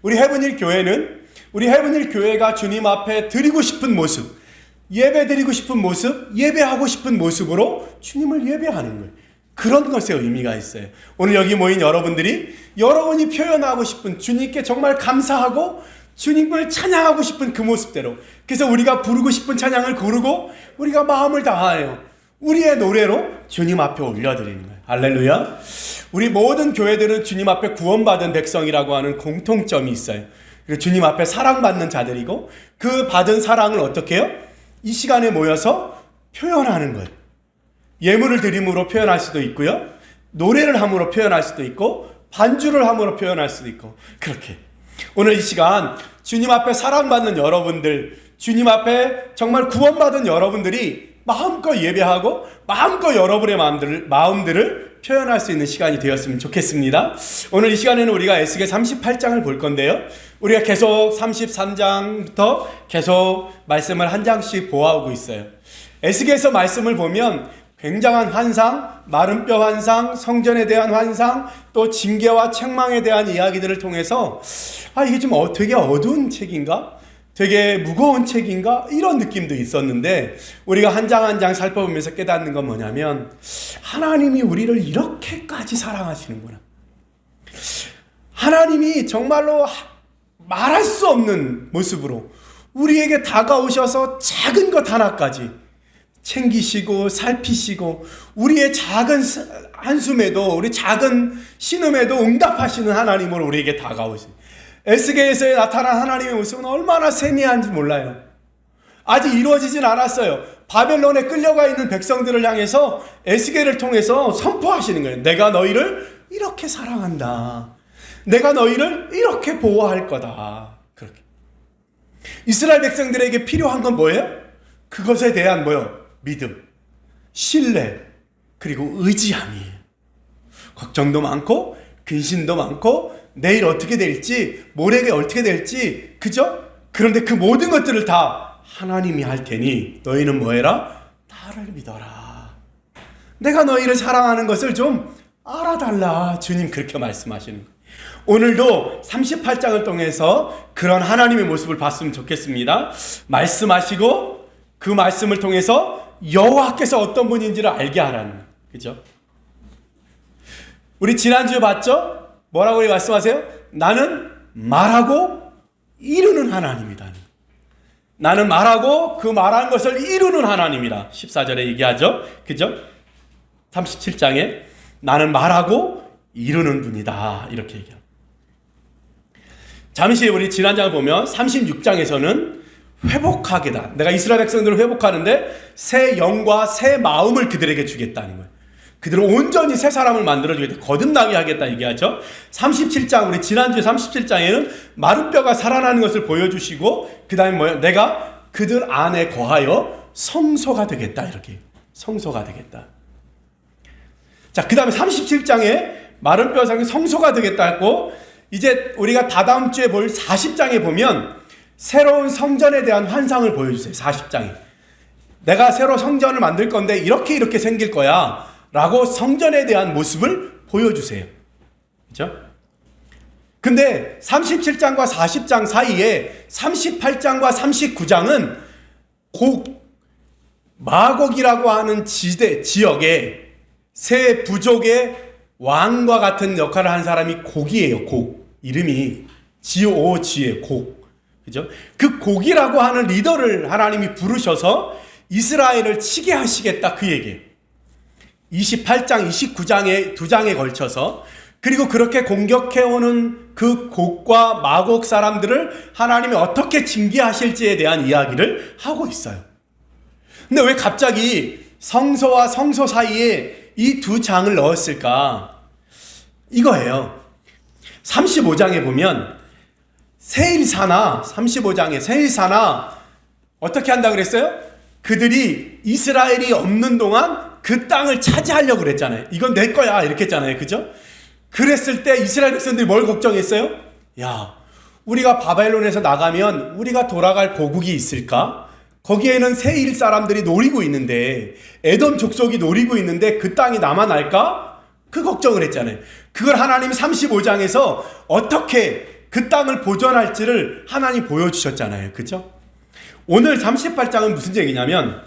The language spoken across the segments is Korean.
우리 헤븐힐 교회는 우리 헤븐힐 교회가 주님 앞에 드리고 싶은 모습, 예배 드리고 싶은 모습, 예배하고 싶은 모습으로 주님을 예배하는 거예요. 그런 것에 의미가 있어요. 오늘 여기 모인 여러분들이 여러분이 표현하고 싶은 주님께 정말 감사하고 주님을 찬양하고 싶은 그 모습대로, 그래서 우리가 부르고 싶은 찬양을 고르고 우리가 마음을 다하여 우리의 노래로 주님 앞에 올려드리는 거예요. 할렐루야. 우리 모든 교회들은 주님 앞에 구원받은 백성이라고 하는 공통점이 있어요. 그리고 주님 앞에 사랑받는 자들이고, 그 받은 사랑을 어떻게 해요? 이 시간에 모여서 표현하는 거예요. 예물을 드림으로 표현할 수도 있고요, 노래를 함으로 표현할 수도 있고, 반주를 함으로 표현할 수도 있고, 그렇게 오늘 이 시간 주님 앞에 사랑받는 여러분들, 주님 앞에 정말 구원받은 여러분들이 마음껏 예배하고 마음껏 여러분의 마음들을 표현할 수 있는 시간이 되었으면 좋겠습니다. 오늘 이 시간에는 우리가 에스겔 38장을 볼 건데요, 우리가 계속 33장부터 계속 말씀을 한 장씩 보아오고 있어요. 에스겔에서 말씀을 보면 굉장한 환상, 마른 뼈 환상, 성전에 대한 환상, 또 징계와 책망에 대한 이야기들을 통해서 이게 좀 되게 어두운 책인가? 되게 무거운 책인가? 이런 느낌도 있었는데, 우리가 한 장 한 장 살펴보면서 깨닫는 건 뭐냐면, 하나님이 우리를 이렇게까지 사랑하시는구나. 하나님이 정말로 말할 수 없는 모습으로 우리에게 다가오셔서 작은 것 하나까지 챙기시고 살피시고, 우리의 작은 한숨에도, 우리 작은 신음에도 응답하시는 하나님으로 우리에게 다가오시. 에스겔에서 나타난 하나님의 모습은 얼마나 세미한지 몰라요. 아직 이루어지진 않았어요. 바벨론에 끌려가 있는 백성들을 향해서 에스겔을 통해서 선포하시는 거예요. 내가 너희를 이렇게 사랑한다. 내가 너희를 이렇게 보호할 거다. 그렇게. 이스라엘 백성들에게 필요한 건 뭐예요? 그것에 대한 믿음, 신뢰, 그리고 의지함이에요. 걱정도 많고 근심도 많고 내일 어떻게 될지, 모레가 어떻게 될지, 그죠? 그런데 그 모든 것들을 다 하나님이 할 테니 너희는 뭐해라? 나를 믿어라. 내가 너희를 사랑하는 것을 좀 알아달라. 주님 그렇게 말씀하시는 거예요. 오늘도 38장을 통해서 그런 하나님의 모습을 봤으면 좋겠습니다. 말씀하시고 그 말씀을 통해서 여호와께서 어떤 분인지를 알게 하라는 거예요. 그죠? 우리 지난주에 봤죠? 뭐라고 말씀하세요? 나는 말하고 이루는 하나님이다. 나는 말하고 그 말한 것을 이루는 하나님이다. 14절에 얘기하죠. 그죠? 37장에 나는 말하고 이루는 분이다. 이렇게 얘기합니다. 잠시 우리 지난 장을 보면 36장에서는 회복하게다. 내가 이스라엘 백성들을 회복하는데 새 영과 새 마음을 그들에게 주겠다는 거예요. 그들은 온전히 새 사람을 만들어주겠다. 거듭나게 하겠다 얘기하죠. 37장, 우리 지난주에 37장에는 마른 뼈가 살아나는 것을 보여주시고, 그 다음에 뭐예요? 내가 그들 안에 거하여 성소가 되겠다. 이렇게. 성소가 되겠다. 자, 그 다음에 37장에 마른 뼈 상이 성소가 되겠다 했고, 이제 우리가 다다음 주에 볼 40장에 보면 새로운 성전에 대한 환상을 보여주세요. 40장에. 내가 새로 성전을 만들 건데 이렇게 생길 거야. 라고 성전에 대한 모습을 보여주세요. 그렇죠? 근데 37장과 40장 사이에 38장과 39장은 마곡이라고 하는 지역에 세 부족의 왕과 같은 역할을 한 사람이 곡이에요. 곡. 이름이 GOG의 곡. 그죠? 그 곡이라고 하는 리더를 하나님이 부르셔서 이스라엘을 치게 하시겠다. 그 얘기예요. 28장, 29장에 두 장에 걸쳐서, 그리고 그렇게 공격해오는 그 곡과 마곡 사람들을 하나님이 어떻게 징계하실지에 대한 이야기를 하고 있어요. 근데 왜 갑자기 성소와 성소 사이에 이 두 장을 넣었을까? 이거예요. 35장에 보면 세일사나, 35장에 세일사나 어떻게 한다 그랬어요? 그들이 이스라엘이 없는 동안 그 땅을 차지하려고 그랬잖아요. 이건 내 거야 이렇게 했잖아요. 그죠? 그랬을 때 이스라엘 백성들이 뭘 걱정했어요? 야, 우리가 바벨론에서 나가면 우리가 돌아갈 고국이 있을까? 거기에는 세일 사람들이 노리고 있는데, 에돔 족속이 노리고 있는데 그 땅이 남아날까? 그 걱정을 했잖아요. 그걸 하나님이 35장에서 어떻게 그 땅을 보존할지를 하나님 보여주셨잖아요. 그죠? 오늘 38장은 무슨 얘기냐면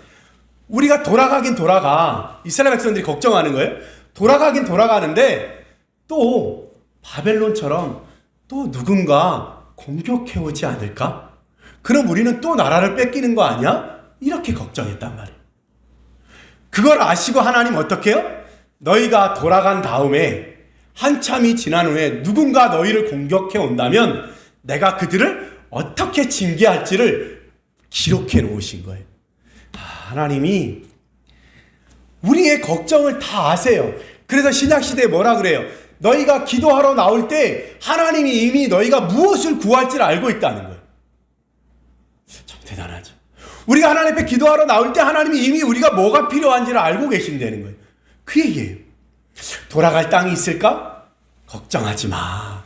우리가 돌아가긴 돌아가. 이스라엘 백성들이 걱정하는 거예요. 돌아가긴 돌아가는데 또 바벨론처럼 또 누군가 공격해오지 않을까? 그럼 우리는 또 나라를 뺏기는 거 아니야? 이렇게 걱정했단 말이에요. 그걸 아시고 하나님 어떻게 해요? 너희가 돌아간 다음에 한참이 지난 후에 누군가 너희를 공격해 온다면 내가 그들을 어떻게 징계할지를 기록해 놓으신 거예요. 하나님이 우리의 걱정을 다 아세요. 그래서 신약시대에 뭐라 그래요? 너희가 기도하러 나올 때 하나님이 이미 너희가 무엇을 구할지를 알고 있다는 거예요. 참 대단하죠. 우리가 하나님 앞에 기도하러 나올 때 하나님이 이미 우리가 뭐가 필요한지를 알고 계신다는 거예요. 그 얘기예요. 돌아갈 땅이 있을까? 걱정하지 마.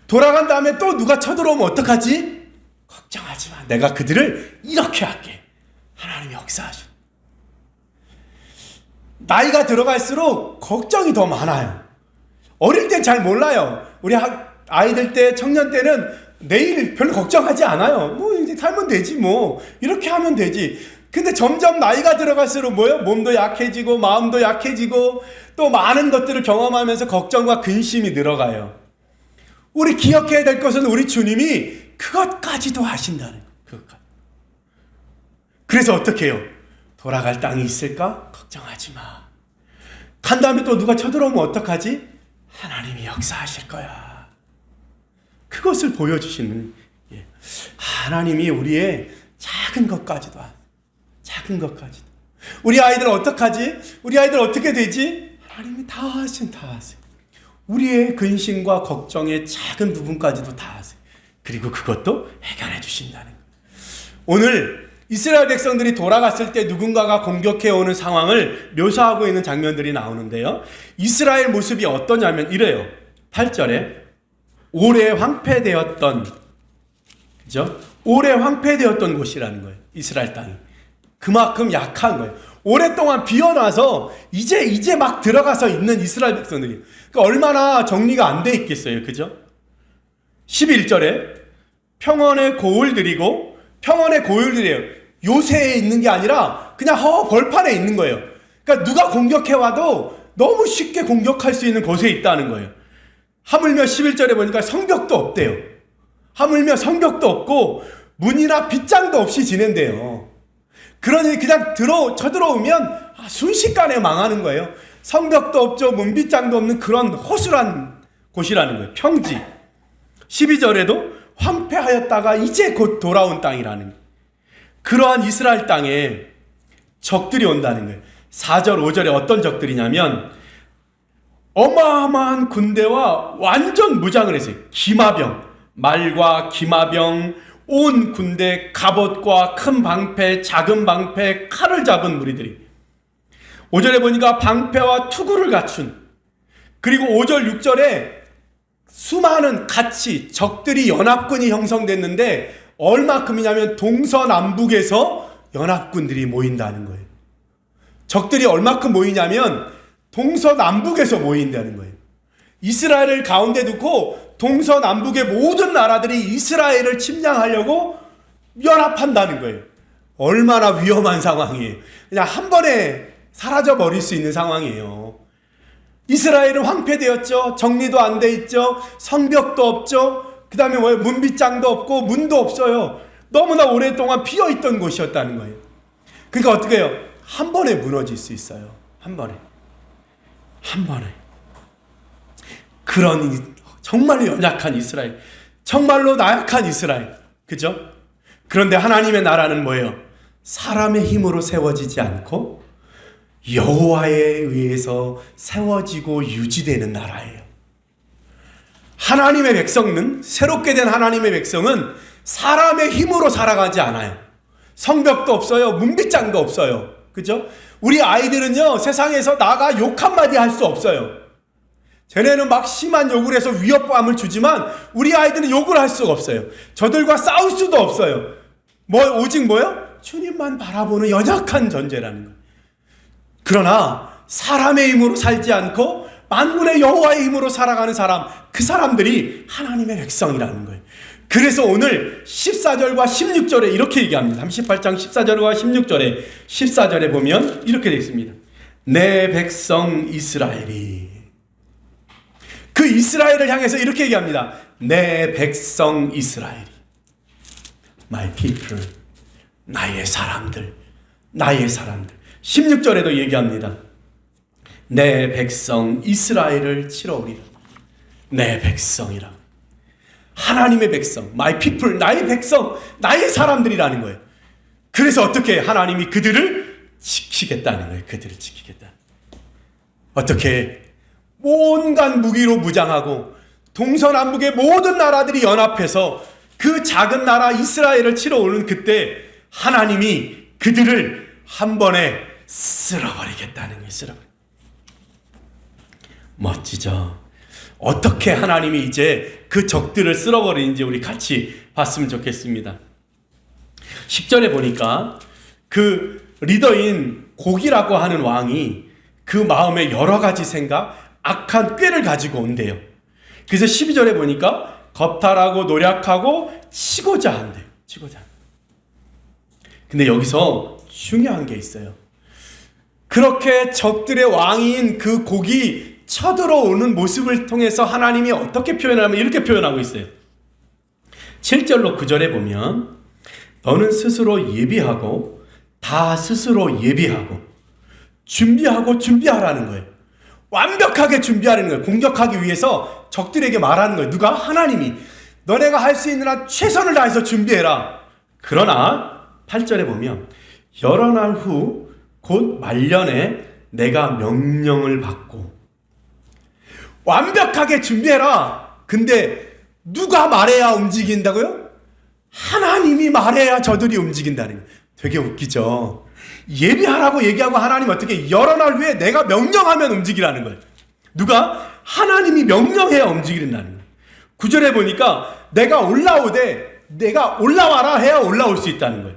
돌아간 다음에 또 누가 쳐들어오면 어떡하지? 걱정하지 마. 내가 그들을 이렇게 할게. 하나님이 역사하셔. 나이가 들어갈수록 걱정이 더 많아요. 어릴 땐 잘 몰라요. 우리 아이들 때, 청년 때는 내일 별로 걱정하지 않아요. 뭐 이제 살면 되지 뭐. 이렇게 하면 되지. 근데 점점 나이가 들어갈수록 뭐예요? 몸도 약해지고 마음도 약해지고 또 많은 것들을 경험하면서 걱정과 근심이 늘어가요. 우리 기억해야 될 것은 우리 주님이 그것까지도 하신다는 거예요. 그래서 어떻게 해요? 돌아갈 땅이 있을까? 걱정하지 마. 간 다음에 또 누가 쳐들어오면 어떡하지? 하나님이 역사하실 거야. 그것을 보여주시는 하나님이 우리의 작은 것까지도 작은 것까지도 우리 아이들 어떡하지? 우리 아이들 어떻게 되지? 하나님이 다 하세요. 우리의 근심과 걱정의 작은 부분까지도 다 하세요. 그리고 그것도 해결해 주신다는 거예요. 오늘 이스라엘 백성들이 돌아갔을 때 누군가가 공격해오는 상황을 묘사하고 있는 장면들이 나오는데요. 이스라엘 모습이 어떠냐면 이래요. 8절에 오래 황폐되었던, 그죠? 오래 황폐되었던 곳이라는 거예요. 이스라엘 땅이. 그만큼 약한 거예요. 오랫동안 비어놔서 이제 막 들어가서 있는 이스라엘 백성들이. 그러니까 얼마나 정리가 안 돼 있겠어요. 그죠? 11절에 평원의 고울들이고, 평원의 고울들이에요. 요새에 있는 게 아니라 그냥 벌판에 있는 거예요. 그러니까 누가 공격해와도 너무 쉽게 공격할 수 있는 곳에 있다는 거예요. 하물며 11절에 보니까 성벽도 없대요. 하물며 성벽도 없고 문이나 빗장도 없이 지낸대요. 그러니 그냥 쳐들어오면 순식간에 망하는 거예요. 성벽도 없죠. 문빗장도 없는 그런 허술한 곳이라는 거예요. 평지. 12절에도 황폐하였다가 이제 곧 돌아온 땅이라는 거예요. 그러한 이스라엘 땅에 적들이 온다는 거예요. 4절, 5절에 어떤 적들이냐면 어마어마한 군대와 완전 무장을 했어요. 기마병, 말과 기마병, 온 군대, 갑옷과 큰 방패, 작은 방패, 칼을 잡은 무리들이. 5절에 보니까 방패와 투구를 갖춘, 그리고 5절, 6절에 수많은 같이 적들이 연합군이 형성됐는데 얼마큼이냐면 동서남북에서 연합군들이 모인다는 거예요. 적들이 얼마큼 모이냐면 동서남북에서 모인다는 거예요. 이스라엘을 가운데 두고 동서남북의 모든 나라들이 이스라엘을 침략하려고 연합한다는 거예요. 얼마나 위험한 상황이에요. 그냥 한 번에 사라져 버릴 수 있는 상황이에요. 이스라엘은 황폐되었죠. 정리도 안 돼 있죠. 성벽도 없죠. 그 다음에 문빗장도 없고 문도 없어요. 너무나 오랫동안 비어있던 곳이었다는 거예요. 그러니까 어떻게 해요? 한 번에 무너질 수 있어요. 한 번에. 그런 정말로 연약한 이스라엘, 정말로 나약한 이스라엘, 그죠? 그런데 하나님의 나라는 뭐예요? 사람의 힘으로 세워지지 않고 여호와에 의해서 세워지고 유지되는 나라예요. 하나님의 백성은, 새롭게 된 하나님의 백성은 사람의 힘으로 살아가지 않아요. 성벽도 없어요. 문빗장도 없어요. 그죠? 우리 아이들은요, 세상에서 나가 욕 한마디 할 수 없어요. 쟤네는 막 심한 욕을 해서 위협감을 주지만 우리 아이들은 욕을 할 수가 없어요. 저들과 싸울 수도 없어요. 오직 뭐요? 주님만 바라보는 연약한 존재라는 거예요. 그러나 사람의 힘으로 살지 않고 만군의 여호와의 힘으로 살아가는 사람, 그 사람들이 하나님의 백성이라는 거예요. 그래서 오늘 14절과 16절에 이렇게 얘기합니다. 38장 14절과 14절에 보면 이렇게 되어 있습니다. 내 백성 이스라엘이, 그 이스라엘을 향해서 이렇게 얘기합니다. 내 백성 이스라엘이, my people, 나의 사람들, 나의 사람들. 16절에도 얘기합니다. 내 백성 이스라엘을 치러오리라. 내 백성이라. 하나님의 백성, my people, 나의 백성, 나의 사람들이라는 거예요. 그래서 어떻게 하나님이 그들을 지키겠다는 거예요. 그들을 지키겠다. 어떻게? 온갖 무기로 무장하고 동서남북의 모든 나라들이 연합해서 그 작은 나라 이스라엘을 치러오는 그때 하나님이 그들을 한 번에 쓸어버리겠다는 거예요. 쓸어버리겠다. 멋지죠? 어떻게 하나님이 이제 그 적들을 쓸어버리는지 우리 같이 봤으면 좋겠습니다. 10절에 보니까 그 리더인 고기라고 하는 왕이 그 마음에 여러 가지 생각, 악한 꾀를 가지고 온대요. 그래서 12절에 보니까 겁탈하고 노력하고 치고자 한대요. 치고자. 근데 여기서 중요한 게 있어요. 그렇게 적들의 왕인 그 고기 쳐들어오는 모습을 통해서 하나님이 어떻게 표현하면 이렇게 표현하고 있어요. 7절로 9절에 보면 너는 스스로 예비하고 다 스스로 예비하고 준비하라는 거예요. 완벽하게 준비하는 거예요. 공격하기 위해서 적들에게 말하는 거예요. 누가? 하나님이. 너네가 할 수 있는 한 최선을 다해서 준비해라. 그러나 8절에 보면 여러 날 후 곧 말년에 내가 명령을 받고. 완벽하게 준비해라. 근데 누가 말해야 움직인다고요? 하나님이 말해야 저들이 움직인다는 거예요. 되게 웃기죠. 예비하라고 얘기하고 하나님 어떻게 여러 날 후에 내가 명령하면 움직이라는 거예요. 누가? 하나님이 명령해야 움직이는다는 거예요. 9절에 보니까 내가 올라와라 해야 올라올 수 있다는 거예요.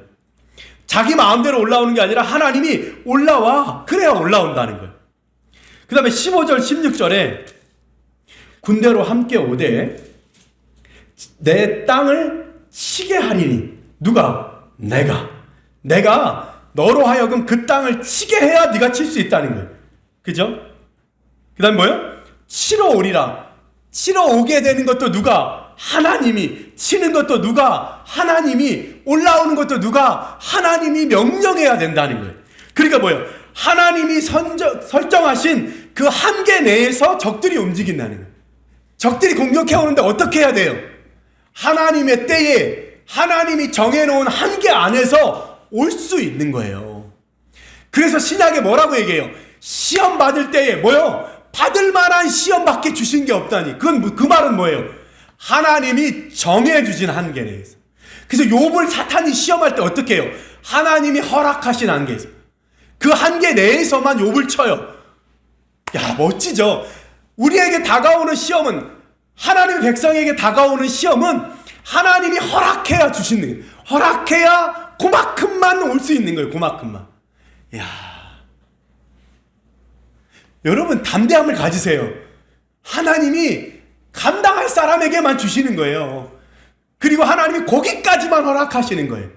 자기 마음대로 올라오는 게 아니라 하나님이 올라와. 그래야 올라온다는 거예요. 그 다음에 15절 16절에 군대로 함께 오되 내 땅을 치게 하리니. 누가? 내가 너로 하여금 그 땅을 치게 해야 네가 칠 수 있다는 거예요. 그죠? 그 다음에 뭐예요? 치러 오리라. 치러 오게 되는 것도 누가? 하나님이. 치는 것도 누가? 하나님이. 올라오는 것도 누가? 하나님이 명령해야 된다는 거예요. 그러니까 뭐예요? 하나님이 설정하신 그 한계 내에서 적들이 움직인다는 거예요. 적들이 공격해 오는데 어떻게 해야 돼요? 하나님의 때에 하나님이 정해놓은 한계 안에서 올 수 있는 거예요. 그래서 신약에 뭐라고 얘기해요? 시험 받을 때에 뭐요? 받을 만한 시험밖에 주신 게 없다니. 그 말은 뭐예요? 하나님이 정해주신 한계 내에서. 그래서 욥을 사탄이 시험할 때 어떻게 해요? 하나님이 허락하신 한계에서. 그 한계 내에서만 욥을 쳐요. 야, 멋지죠? 우리에게 다가오는 시험은, 하나님의 백성에게 다가오는 시험은 하나님이 허락해야 주시는 거예요. 허락해야 그만큼만 올 수 있는 거예요. 그만큼만. 야, 여러분 담대함을 가지세요. 하나님이 감당할 사람에게만 주시는 거예요. 그리고 하나님이 거기까지만 허락하시는 거예요.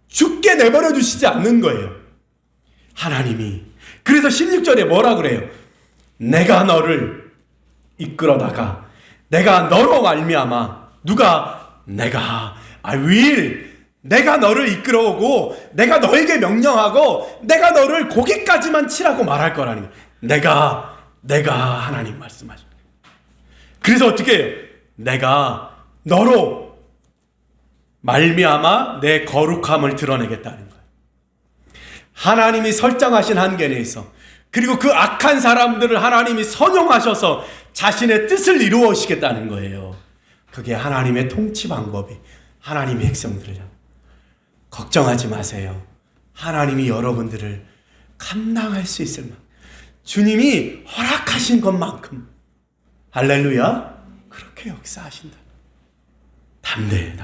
죽게 내버려 주시지 않는 거예요. 하나님이. 그래서 16절에 뭐라 그래요? 내가 너를 이끌어다가 내가 너로 말미암아. 누가? 내가. I will. 내가 너를 이끌어오고 내가 너에게 명령하고 내가 너를 거기까지만 치라고 말할 거라는 거예요. 내가 하나님 말씀하시는 거예요. 그래서 어떻게 해요? 내가 너로 말미암아 내 거룩함을 드러내겠다는 거예요. 하나님이 설정하신 한계 내에서, 그리고 그 악한 사람들을 하나님이 선용하셔서 자신의 뜻을 이루어시겠다는 거예요. 그게 하나님의 통치 방법이. 하나님의 백성들을 걱정하지 마세요. 하나님이 여러분들을 감당할 수 있을 만큼, 주님이 허락하신 것만큼, 할렐루야, 그렇게 역사하신다. 담대해.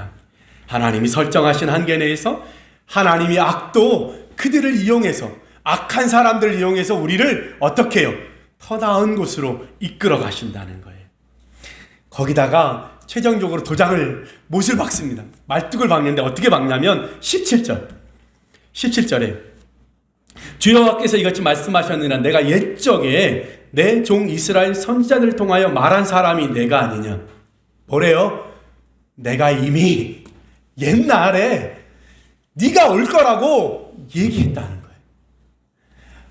하나님이 설정하신 한계 내에서 하나님이 악도 그들을 이용해서, 악한 사람들을 이용해서 우리를 어떻게 해요? 더 나은 곳으로 이끌어 가신다는 거예요. 거기다가 최종적으로 못을 박습니다. 말뚝을 박는데 어떻게 박냐면 17절에 주여와께서 이같이 말씀하셨느니라 내가 옛적에 내 종 이스라엘 선지자들을 통하여 말한 사람이 내가 아니냐. 뭐래요? 내가 이미 옛날에 네가 올 거라고 얘기했다는 거예요.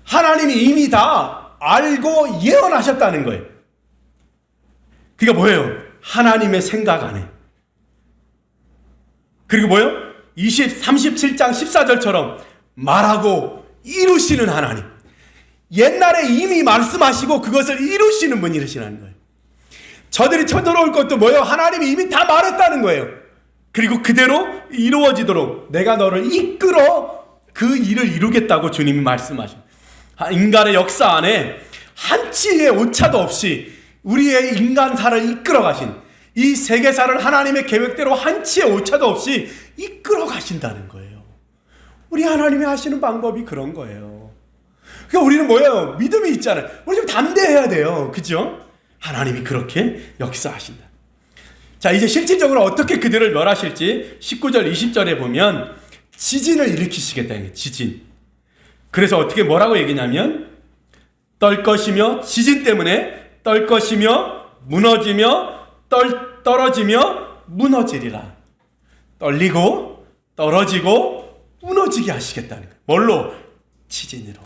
하나님이 이미 다 알고 예언하셨다는 거예요. 그게 뭐예요? 하나님의 생각 안에. 그리고 뭐예요? 37장 14절처럼 말하고 이루시는 하나님. 옛날에 이미 말씀하시고 그것을 이루시는 분이시라는 거예요. 저들이 쳐들어올 것도 뭐예요? 하나님이 이미 다 말했다는 거예요. 그리고 그대로 이루어지도록 내가 너를 이끌어 그 일을 이루겠다고 주님이 말씀하신 인간의 역사 안에 한치의 오차도 없이 우리의 인간사를 이끌어 가신 이 세계사를 하나님의 계획대로 한치의 오차도 없이 이끌어 가신다는 거예요. 우리 하나님이 하시는 방법이 그런 거예요. 그러니까 우리는 뭐예요? 믿음이 있잖아요. 우리 좀 담대해야 돼요. 그죠? 하나님이 그렇게 역사하신다. 자, 이제 실질적으로 어떻게 그들을 멸하실지 19절 20절에 보면 지진을 일으키시겠다는 거예요. 지진. 그래서 어떻게 뭐라고 얘기냐면 떨 것이며 지진 때문에 떨 것이며 무너지며 떨어지며 무너지리라. 떨리고 떨어지고 무너지게 하시겠다는 거예요. 뭘로? 지진으로.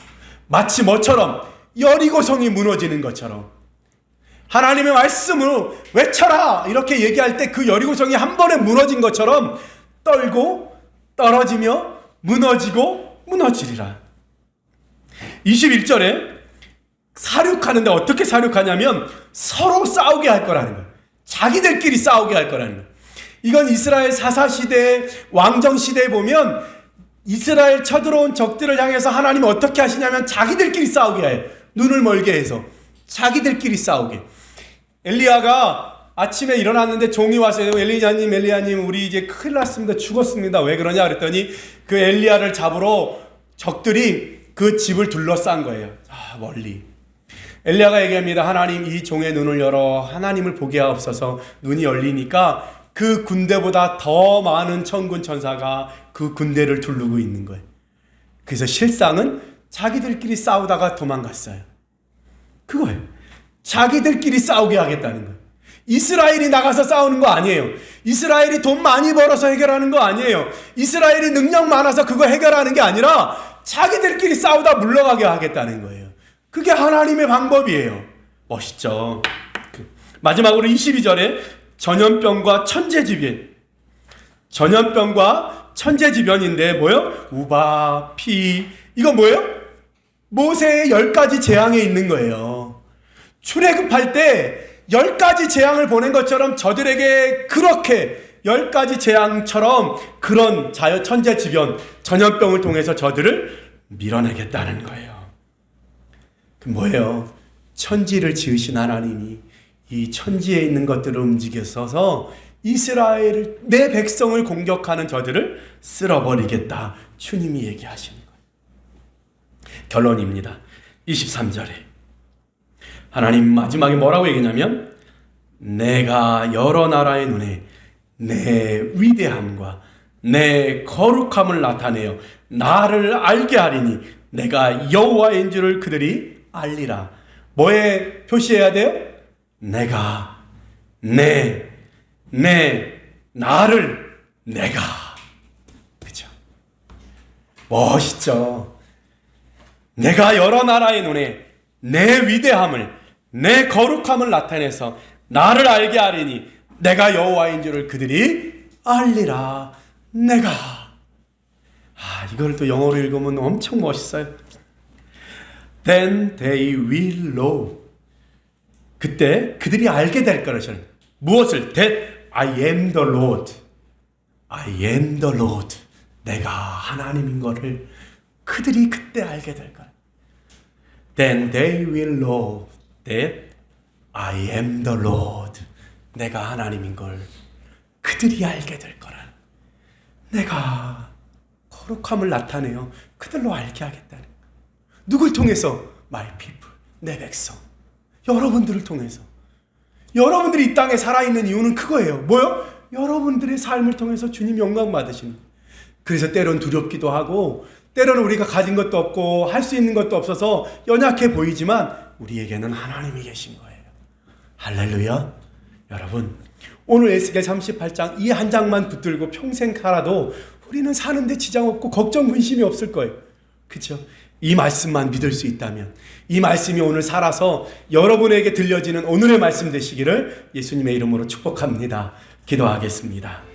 마치 뭐처럼? 여리고성이 무너지는 것처럼. 하나님의 말씀으로 외쳐라 이렇게 얘기할 때 그 여리고성이 한 번에 무너진 것처럼 떨고 떨어지며 무너지고 무너지리라. 21절에 사륙하는데 어떻게 사륙하냐면 서로 싸우게 할 거라는 거예요. 자기들끼리 싸우게 할 거라는 거예요. 이건 이스라엘 사사시대 왕정시대에 보면 이스라엘 쳐들어온 적들을 향해서 하나님이 어떻게 하시냐면 자기들끼리 싸우게 해요. 눈을 멀게 해서 자기들끼리 싸우게. 엘리야가 아침에 일어났는데 종이 와서 엘리야님 우리 이제 큰일 났습니다. 죽었습니다. 왜 그러냐 그랬더니 그 엘리야를 잡으러 적들이 그 집을 둘러싼 거예요. 멀리. 엘리야가 얘기합니다. 하나님 이 종의 눈을 열어 하나님을 보게 하옵소서. 눈이 열리니까 그 군대보다 더 많은 천군 천사가 그 군대를 두르고 있는 거예요. 그래서 실상은 자기들끼리 싸우다가 도망갔어요. 그거예요. 자기들끼리 싸우게 하겠다는 거예요. 이스라엘이 나가서 싸우는 거 아니에요. 이스라엘이 돈 많이 벌어서 해결하는 거 아니에요. 이스라엘이 능력 많아서 그거 해결하는 게 아니라 자기들끼리 싸우다 물러가게 하겠다는 거예요. 그게 하나님의 방법이에요. 멋있죠? 마지막으로 22절에 전염병과 천재지변. 전염병과 천재지변인데 뭐예요? 우바, 피. 이건 뭐예요? 모세의 10가지 재앙에 있는 거예요. 출애굽할 때 10가지 재앙을 보낸 것처럼 저들에게 그렇게 10가지 재앙처럼 그런 천재지변, 전염병을 통해서 저들을 밀어내겠다는 거예요. 그 뭐예요? 천지를 지으신 하나님이 이 천지에 있는 것들을 움직여서 이스라엘을 내 백성을 공격하는 저들을 쓸어버리겠다. 주님이 얘기하시는 거예요. 결론입니다. 23절에 하나님 마지막에 뭐라고 얘기냐면 내가 여러 나라의 눈에 내 위대함과 내 거룩함을 나타내어 나를 알게 하리니 내가 여호와인 줄을 그들이 알리라. 뭐에 표시해야 돼요? 내가 나를 내가. 그죠? 멋있죠? 내가 여러 나라의 눈에 내 위대함을 내 거룩함을 나타내서 나를 알게 하리니 내가 여호와인 줄을 그들이 알리라. 내가. 이걸 또 영어로 읽으면 엄청 멋있어요. Then they will know. 그때 그들이 알게 될 거라죠. 무엇을? That I am the Lord. I am the Lord. 내가 하나님인 것을 그들이 그때 알게 될 거야. Then they will know that I am the Lord. 내가 하나님인 걸 그들이 알게 될 거라. 내가 거룩함을 나타내어 그들로 알게 하겠다는 거야. 누굴 통해서? My people. 내 백성. 여러분들을 통해서. 여러분들이 이 땅에 살아있는 이유는 그거예요. 뭐요? 여러분들의 삶을 통해서 주님 영광 받으시는 거예요. 그래서 때론 두렵기도 하고, 때로는 우리가 가진 것도 없고 할 수 있는 것도 없어서 연약해 보이지만 우리에게는 하나님이 계신 거예요. 할렐루야. 여러분, 오늘 에스겔 38장 이 한 장만 붙들고 평생 살아도 우리는 사는데 지장 없고 걱정 근심이 없을 거예요. 그렇죠? 이 말씀만 믿을 수 있다면, 이 말씀이 오늘 살아서 여러분에게 들려지는 오늘의 말씀 되시기를 예수님의 이름으로 축복합니다. 기도하겠습니다.